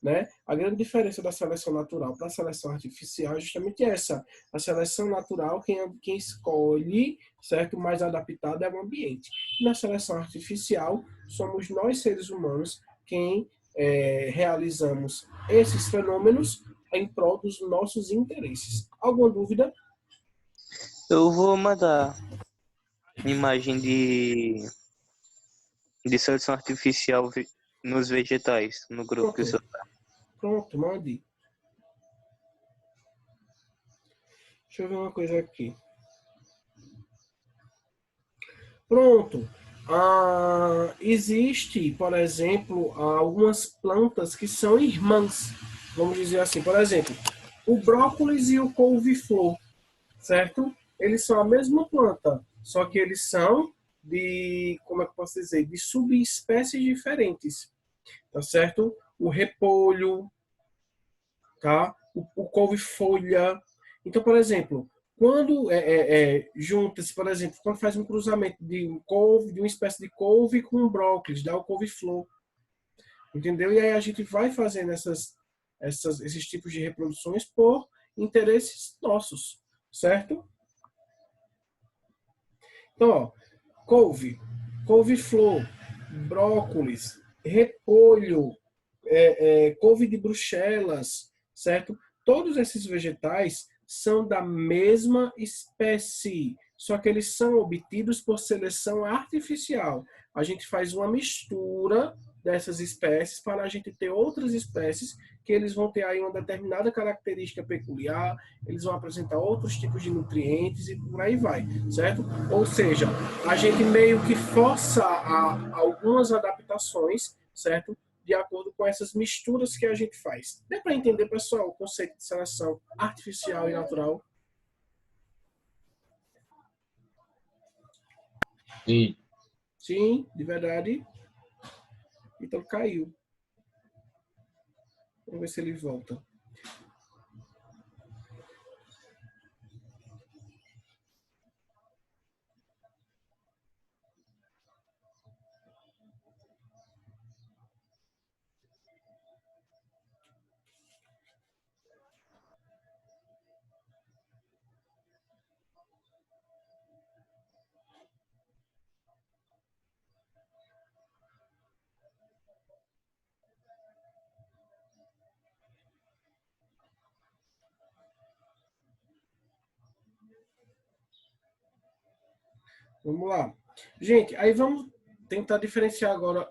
né? A grande diferença da seleção natural para a seleção artificial é justamente essa. A seleção natural, quem escolhe, certo, o mais adaptado é o ambiente. E na seleção artificial, somos nós, seres humanos, quem realizamos esses fenômenos em prol dos nossos interesses. Alguma dúvida? Eu vou mandar imagem de seleção artificial nos vegetais, no grupo que o Pronto, senhor tá. pronto, mande. Deixa eu ver uma coisa aqui. Pronto. Existe, por exemplo, algumas plantas que são irmãs. Vamos dizer assim, por exemplo, o brócolis e o couve-flor, certo? Eles são a mesma planta, só que eles são de, como é que eu posso dizer, de subespécies diferentes, tá certo? O repolho, tá? O couve-folha. Então, por exemplo, quando junta-se, por exemplo, quando faz um cruzamento de um couve, de uma espécie de couve com um brócolis, dá o couve-flor, entendeu? E aí a gente vai fazendo esses tipos de reproduções por interesses nossos, certo? Então, ó, couve, couve-flor, brócolis, repolho, couve de Bruxelas, certo? Todos esses vegetais são da mesma espécie, só que eles são obtidos por seleção artificial. A gente faz uma mistura dessas espécies para a gente ter outras espécies que eles vão ter aí uma determinada característica peculiar, eles vão apresentar outros tipos de nutrientes e por aí vai, certo? Ou seja, a gente meio que força algumas adaptações, certo? De acordo com essas misturas que a gente faz. Deu para entender, pessoal, o conceito de seleção artificial e natural? Sim. Sim, de verdade. Então caiu. Vamos ver se ele volta. Vamos lá. Gente, aí vamos tentar diferenciar agora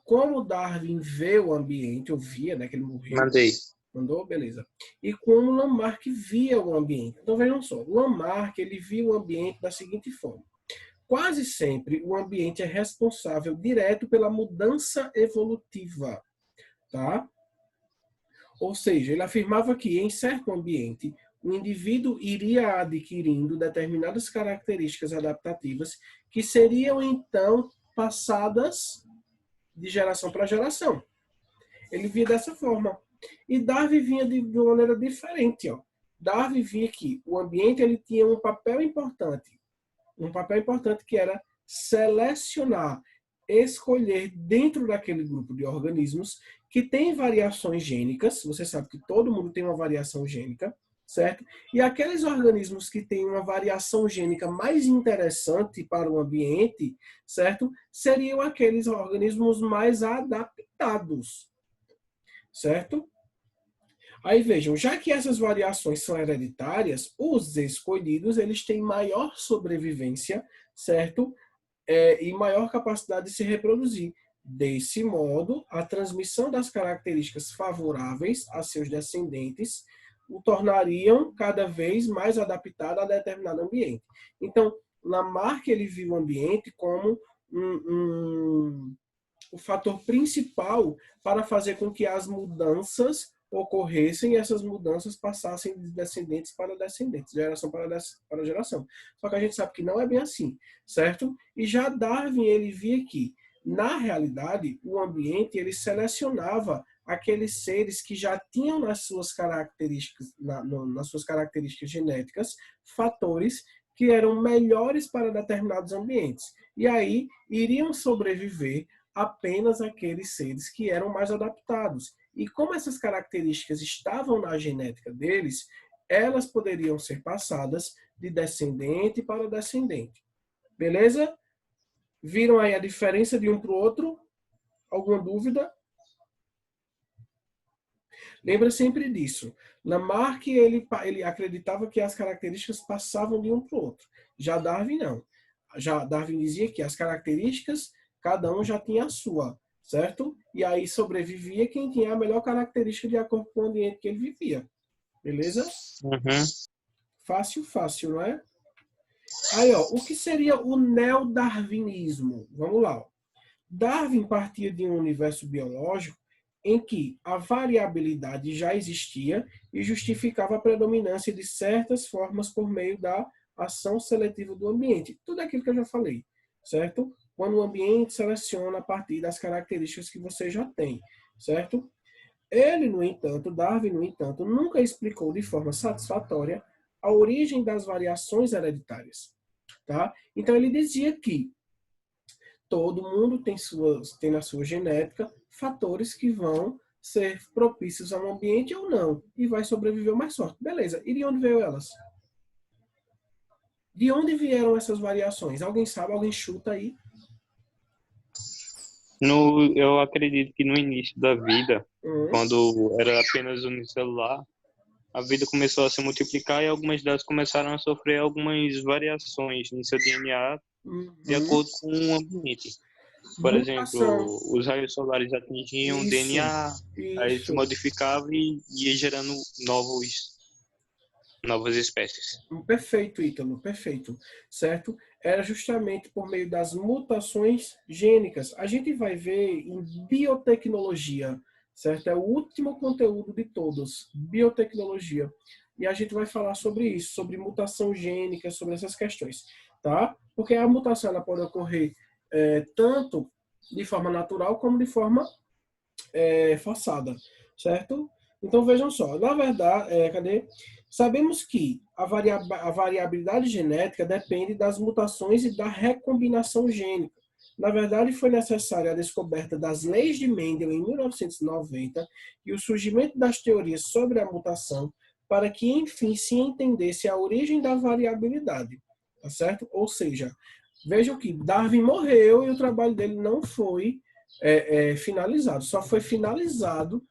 como Darwin vê o ambiente, ou via, né, que ele morreu. Mandei. Mandou? Beleza. E como Lamarck via o ambiente. Então vejam só, Lamarck ele via o ambiente da seguinte forma. Quase sempre o ambiente é responsável direto pela mudança evolutiva, tá? Ou seja, ele afirmava que em certo ambiente o indivíduo iria adquirindo determinadas características adaptativas que seriam então passadas de geração para geração. Ele via dessa forma. E Darwin vinha de uma maneira diferente. Ó. Darwin via que o ambiente ele tinha um papel importante que era selecionar, escolher dentro daquele grupo de organismos que tem variações gênicas. Você sabe que todo mundo tem uma variação gênica, certo? E aqueles organismos que têm uma variação gênica mais interessante para o ambiente, certo? Seriam aqueles organismos mais adaptados, certo? Aí vejam, já que essas variações são hereditárias, os escolhidos eles têm maior sobrevivência, certo? E maior capacidade de se reproduzir. Desse modo, a transmissão das características favoráveis a seus descendentes o tornariam cada vez mais adaptado a determinado ambiente. Então, Lamarck ele viu o ambiente como o fator principal para fazer com que as mudanças ocorressem e essas mudanças passassem de descendentes para descendentes, geração para geração. Só que a gente sabe que não é bem assim, certo? E já Darwin, ele via que, na realidade, o ambiente, ele selecionava aqueles seres que já tinham nas suas características, nas suas características genéticas, fatores que eram melhores para determinados ambientes. E aí iriam sobreviver apenas aqueles seres que eram mais adaptados. E como essas características estavam na genética deles, elas poderiam ser passadas de descendente para descendente. Beleza? Viram aí a diferença de um para o outro? Alguma dúvida? Lembra sempre disso. Lamarck, ele acreditava que as características passavam de um para o outro. Já Darwin, não. Já Darwin dizia que as características, cada um já tinha a sua, certo? E aí sobrevivia quem tinha a melhor característica de acordo com o ambiente que ele vivia. Beleza? Uhum. Fácil, fácil, não é? Aí, ó, o que seria o neodarwinismo? Vamos lá. Ó. Darwin partia de um universo biológico em que a variabilidade já existia e justificava a predominância de certas formas por meio da ação seletiva do ambiente. Tudo aquilo que eu já falei, certo? Quando o ambiente seleciona a partir das características que você já tem, certo? Ele, no entanto, Darwin, no entanto, nunca explicou de forma satisfatória a origem das variações hereditárias, tá? Então ele dizia que todo mundo tem na sua genética fatores que vão ser propícios ao ambiente ou não, e vai sobreviver o mais forte. Beleza, e de onde veio elas? De onde vieram essas variações? Alguém sabe? Alguém chuta aí? Eu acredito que no início da vida, Hum, quando era apenas unicelular, a vida começou a se multiplicar e algumas delas começaram a sofrer algumas variações no seu DNA de uhum. acordo com o ambiente. Por Mutação. exemplo, os raios solares atingiam o Isso, DNA, aí se isso. modificava e ia gerando novas espécies. Perfeito, Ítalo, perfeito, certo? Era justamente por meio das mutações gênicas. A gente vai ver em biotecnologia, certo? É o último conteúdo de todos, biotecnologia. E a gente vai falar sobre isso, sobre mutação gênica, sobre essas questões, tá? Porque a mutação ela pode ocorrer tanto de forma natural como de forma forçada, certo? Então vejam só, na verdade, cadê? Sabemos que a variabilidade genética depende das mutações e da recombinação gênica. Na verdade, foi necessária a descoberta das leis de Mendel em 1990 e o surgimento das teorias sobre a mutação para que, enfim, se entendesse a origem da variabilidade, tá certo? Ou seja, vejam que Darwin morreu e o trabalho dele não foi finalizado. Só foi finalizado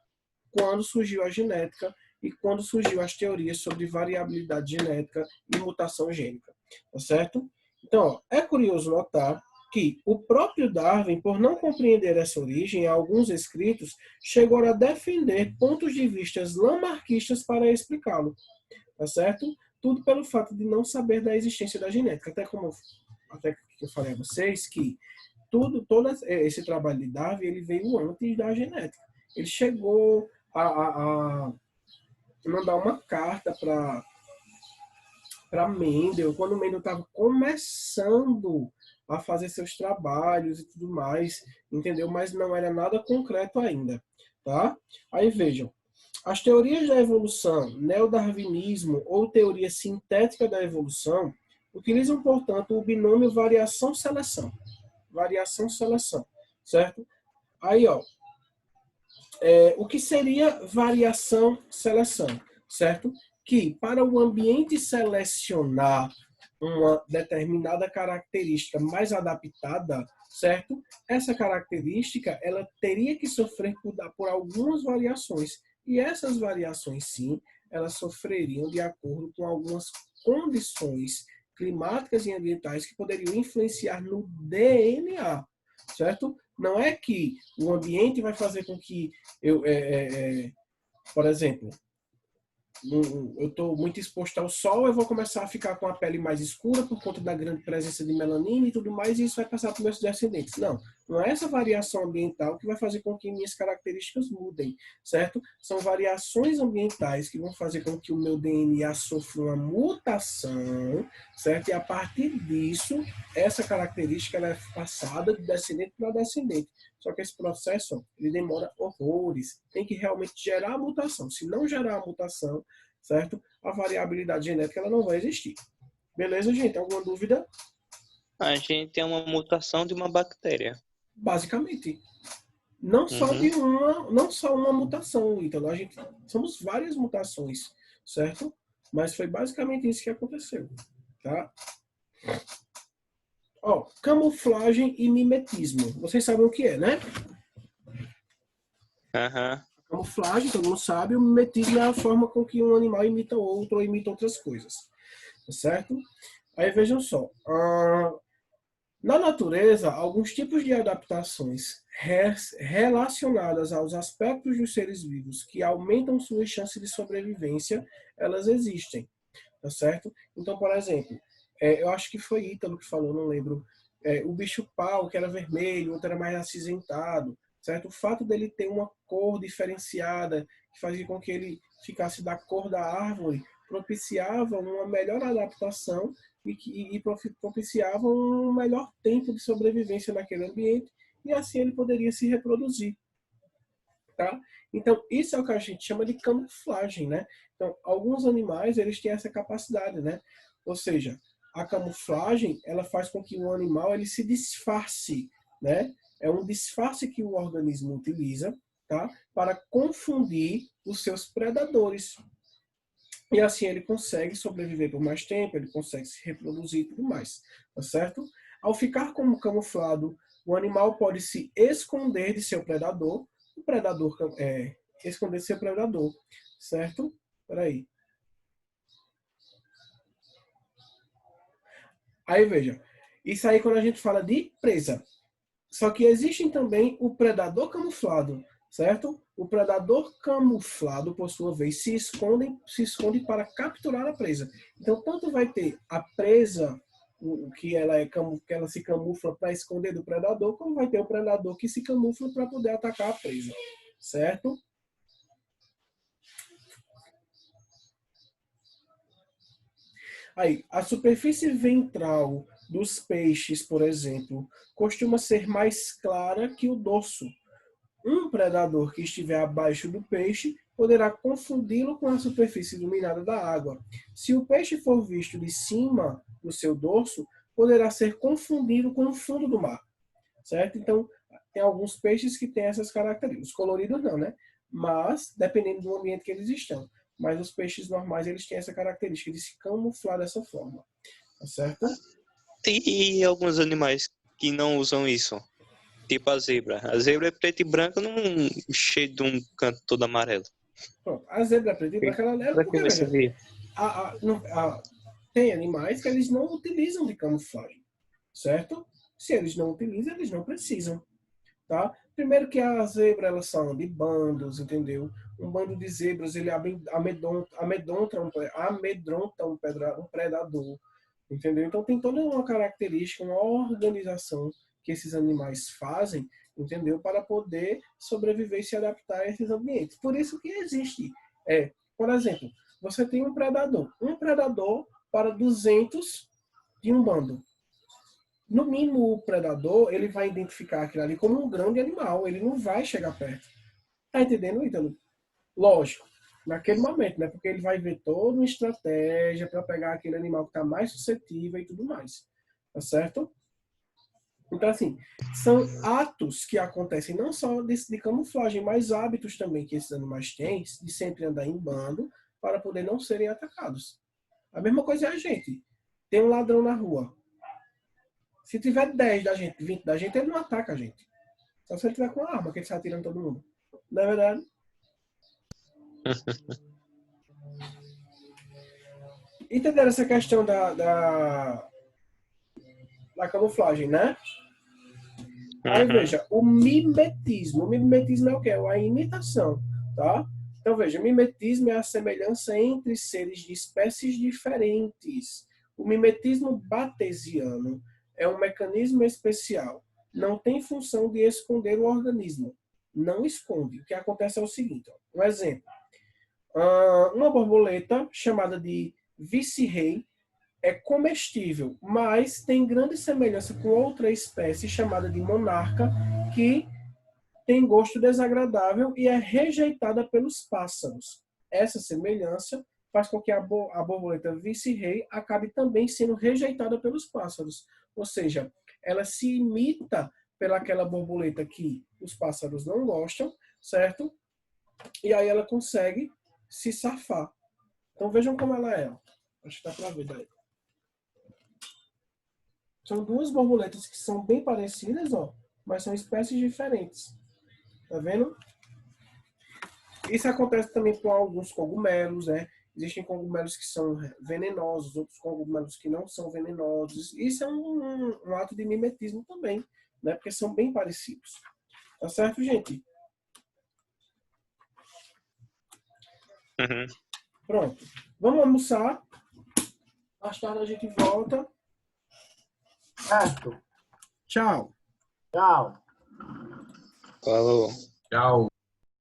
quando surgiu a genética e quando surgiu as teorias sobre variabilidade genética e mutação gênica, tá certo? Então, ó, é curioso notar que o próprio Darwin, por não compreender essa origem, em alguns escritos, chegou a defender pontos de vista lamarquistas para explicá-lo, tá certo? Tudo pelo fato de não saber da existência da genética. Até que eu falei a vocês que todo esse trabalho de Darwin ele veio antes da genética. Ele chegou a mandar uma carta para Mendel, quando Mendel estava começando a fazer seus trabalhos e tudo mais, entendeu? Mas não era nada concreto ainda, tá? Aí vejam, as teorias da evolução, neodarwinismo ou teoria sintética da evolução utilizam, portanto, o binômio variação-seleção. Variação-seleção, certo? Aí, ó, o que seria variação-seleção, certo? Que para o ambiente selecionar uma determinada característica mais adaptada, certo? Essa característica ela teria que sofrer por algumas variações. E essas variações, sim, elas sofreriam de acordo com algumas condições climáticas e ambientais que poderiam influenciar no DNA, certo? Não é que o ambiente vai fazer com que por exemplo, eu estou muito exposto ao sol, eu vou começar a ficar com a pele mais escura por conta da grande presença de melanina e tudo mais, e isso vai passar para os meus descendentes. Não, não é essa variação ambiental que vai fazer com que minhas características mudem, certo? São variações ambientais que vão fazer com que o meu DNA sofra uma mutação, certo? E a partir disso, essa característica ela é passada de descendente para descendente. Só que esse processo, ele demora horrores. Tem que realmente gerar a mutação. Se não gerar a mutação, certo? A variabilidade genética ela não vai existir. Beleza, gente? Alguma dúvida? A gente tem uma mutação de uma bactéria. Basicamente. Não só uma mutação, Ítalo. Somos várias mutações, certo? Mas foi basicamente isso que aconteceu, tá? Ó, camuflagem e mimetismo. Vocês sabem o que é, né? Camuflagem, todo mundo sabe. O mimetismo é a forma com que um animal imita outro ou imita outras coisas, tá certo? Aí vejam só. Na natureza, alguns tipos de adaptações relacionadas aos aspectos dos seres vivos que aumentam suas chances de sobrevivência, elas existem, tá certo? Então, por exemplo, eu acho que foi Ítalo que falou, não lembro, o bicho-pau, que era vermelho, outro era mais acinzentado, certo? O fato dele ter uma cor diferenciada, que fazia com que ele ficasse da cor da árvore, propiciava uma melhor adaptação e propiciava um melhor tempo de sobrevivência naquele ambiente, e assim ele poderia se reproduzir. Tá? Então, isso é o que a gente chama de camuflagem, né? Então, alguns animais, eles têm essa capacidade, né? Ou seja, a camuflagem, ela faz com que o animal ele se disfarce, né? É um disfarce que o organismo utiliza, tá? Para confundir os seus predadores. E assim ele consegue sobreviver por mais tempo, ele consegue se reproduzir e tudo mais, tá certo? Ao ficar como camuflado, o animal pode se esconder de seu predador, o predador esconder de seu predador, certo? Peraí. Aí veja, isso aí quando a gente fala de presa. Só que existem também o predador camuflado, certo? O predador camuflado, por sua vez, se esconde para capturar a presa. Então, tanto vai ter a presa, que ela se camufla para esconder do predador, como vai ter o predador que se camufla para poder atacar a presa, certo? Aí, a superfície ventral dos peixes, por exemplo, costuma ser mais clara que o dorso. Um predador que estiver abaixo do peixe poderá confundi-lo com a superfície iluminada da água. Se o peixe for visto de cima do seu dorso, poderá ser confundido com o fundo do mar, certo? Então, tem alguns peixes que têm essas características. Os coloridos não, né? Mas, dependendo do ambiente que eles estão. Mas os peixes normais, eles têm essa característica de se camuflar dessa forma, tá certo? E alguns animais que não usam isso? Tipo a zebra. A zebra é preta e branca, não cheio de um canto todo amarelo. Pronto, a zebra preta e branca, ela é porque, veja, tem animais que eles não utilizam de camuflagem, certo? Se eles não utilizam, eles não precisam, tá? Primeiro que a zebra, elas são de bandos, entendeu? Um bando de zebras, ele amedronta um predador, entendeu? Então tem toda uma característica, uma organização que esses animais fazem, entendeu? Para poder sobreviver e se adaptar a esses ambientes. Por isso que existe, por exemplo, você tem um predador para 200 de um bando. No mínimo, o predador, ele vai identificar aquilo ali como um grande animal, ele não vai chegar perto. Tá entendendo, Ítalo? Lógico, naquele momento, né? Porque ele vai ver toda uma estratégia para pegar aquele animal que está mais suscetível e tudo mais. Tá certo? Então, assim, são atos que acontecem não só de camuflagem, mas hábitos também que esses animais têm de sempre andar em bando para poder não serem atacados. A mesma coisa é a gente. Tem um ladrão na rua. Se tiver 10 da gente, 20 da gente, ele não ataca a gente. Só se ele tiver com uma arma, que ele sai atirando todo mundo. Não é verdade? Entenderam essa questão da camuflagem, né? Aí veja, o mimetismo. O mimetismo é o quê? É a imitação, tá? Então veja, o mimetismo é a semelhança entre seres de espécies diferentes. O mimetismo batesiano é um mecanismo especial. Não tem função de esconder o organismo. Não esconde. O que acontece é o seguinte, ó, um exemplo. Uma borboleta chamada de vice-rei é comestível, mas tem grande semelhança com outra espécie chamada de monarca, que tem gosto desagradável e é rejeitada pelos pássaros. Essa semelhança faz com que a borboleta vice-rei acabe também sendo rejeitada pelos pássaros. Ou seja, ela se imita pelaquela borboleta que os pássaros não gostam, certo? E aí ela consegue se safar. Então vejam como ela é. Acho que dá para ver daí. São duas borboletas que são bem parecidas, ó, mas são espécies diferentes. Tá vendo? Isso acontece também com alguns cogumelos, né? Existem cogumelos que são venenosos, outros cogumelos que não são venenosos. Isso é um ato de mimetismo também, né? Porque são bem parecidos. Tá certo, gente? Uhum. Pronto. Vamos almoçar. Mais tarde a gente volta. Certo. Tchau. Tchau. Falou. Tchau.